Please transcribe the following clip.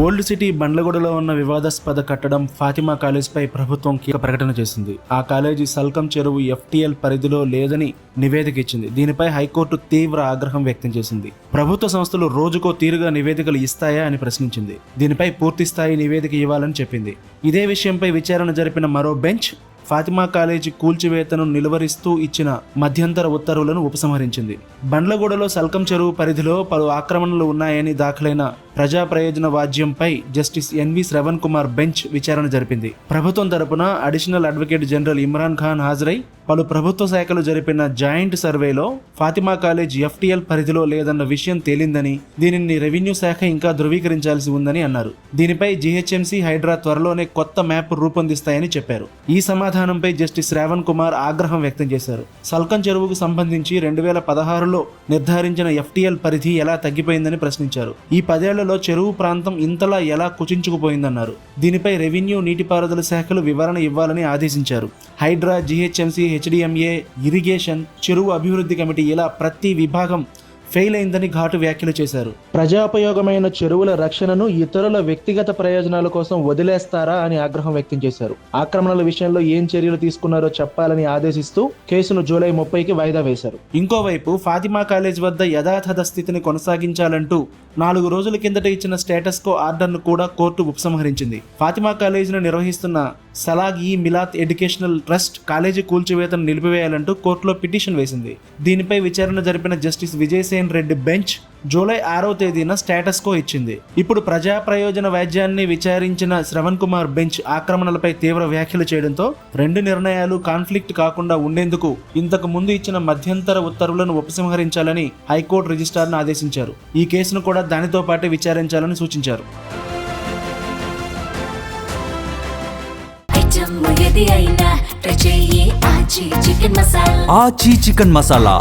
Old city బండ్లగూడలో ఉన్న వివాదాస్పద కట్టడం ఫాతిమా కాలేజ్పై ప్రభుత్వం కీలక ప్రకటన చేసింది. ఆ కాలేజీ సల్కం చెరువు FTL పరిధిలో లేదని నివేదిక ఇచ్చింది. దీనిపై హైకోర్టు తీవ్ర ఆగ్రహం వ్యక్తం చేసింది. ప్రభుత్వ సంస్థలు రోజుకో తీరుగా నివేదికలు ఇస్తాయా అని ప్రశ్నించింది. దీనిపై పూర్తి స్థాయి నివేదిక ఇవ్వాలని చెప్పింది. ఇదే విషయంపై విచారణ జరిపిన మరో బెంచ్ ఫాతిమా కాలేజీ కూల్చివేతను నిలువరిస్తూ ఇచ్చిన మధ్యంతర ఉత్తర్వులను ఉపసంహరించింది. బండ్లగూడలో సల్కం చెరువు పరిధిలో పలు ఆక్రమణలు ఉన్నాయని దాఖలైన ప్రజా ప్రయోజన వాజ్యంపై justice NV Sravan Kumar bench విచారణ జరిపింది. ప్రభుత్వం తరపున additional advocate general Imran Khan హాజరై పలు ప్రభుత్వ శాఖలు జరిపిన జాయింట్ సర్వేలో ఫాతిమా కాలేజ్ FTL పరిధిలో లేదన్న విషయం తేలిందని, దీనిని రెవెన్యూ శాఖ ఇంకా ధృవీకరించాల్సి ఉందని అన్నారు. దీనిపై GHMC హైడ్రా త్వరలోనే కొత్త మ్యాప్ రూపొందిస్తాయని చెప్పారు. ఈ సమాధానంపై జస్టిస్ శ్రవణ్ కుమార్ ఆగ్రహం వ్యక్తం చేశారు. సల్కం చెరువుకు సంబంధించి 2016లో నిర్ధారించిన FTL పరిధి ఎలా తగ్గిపోయిందని ప్రశ్నించారు. ఈ 10 ఏళ్లలో చెరువు ప్రాంతం ఇంతలా ఎలా కుచించుకుపోయిందన్నారు. దీనిపై రెవెన్యూ, నీటిపారుదల శాఖలు వివరణ ఇవ్వాలని ఆదేశించారు. హైడ్రా, GHMC, HDMA, ఇరిగేషన్, చెరువు అభివృద్ధి కమిటీ ఇలా ప్రతి విభాగం ఫెయిల్ అయిందని ఘాటు వ్యాఖ్యలు చేశారు. ప్రజాపయోగమైన చెరువుల రక్షణను ఇతరుల వ్యక్తిగత ప్రయోజనాల కోసం వదిలేస్తారా అని ఆగ్రహం వ్యక్తం చేశారు. ఆక్రమణల విషయంలో ఏం చర్యలు తీసుకున్నారో చెప్పాలని ఆదేశిస్తూ కేసును జూలై 30కి వాయిదా వేశారు. ఇంకోవైపు ఫాతిమా కాలేజ్ వద్ద యథాతథ స్థితిని కొనసాగించాలంటూ 4 రోజుల కిందట ఇచ్చిన స్టేటస్ కో ఆర్డర్ను కూడా కోర్టు ఉపసంహరించింది. ఫాతిమా కాలేజీను నిర్వహిస్తున్న సలాగ్-ఇ-మిలాత్ ఎడ్యుకేషనల్ ట్రస్ట్ కాలేజీ కూల్చివేతను నిలిపివేయాలంటూ కోర్టులో పిటిషన్ వేసింది. దీనిపై విచారణ జరిపిన justice Vijay Sen Reddy bench July 6వ తేదీన స్టేటస్ కో ఇచ్చింది. ఇప్పుడు ప్రజా ప్రయోజన వ్యాజ్యాన్ని విచారించిన శ్రవణ్ కుమార్ బెంచ్ ఆక్రమణలపై తీవ్ర వ్యాఖ్యలు చేయడంతో 2 నిర్ణయాలు కాన్ఫ్లిక్ట్ కాకుండా ఉండేందుకు ఇంతకు ముందు ఇచ్చిన మధ్యంతర ఉత్తర్వులను ఉపసంహరించాలని హైకోర్టు రిజిస్ట్రార్ను ఆదేశించారు. ఈ కేసును కూడా దానితో పాటే విచారించాలని సూచించారు. ఆచి చికెన్ మసాలా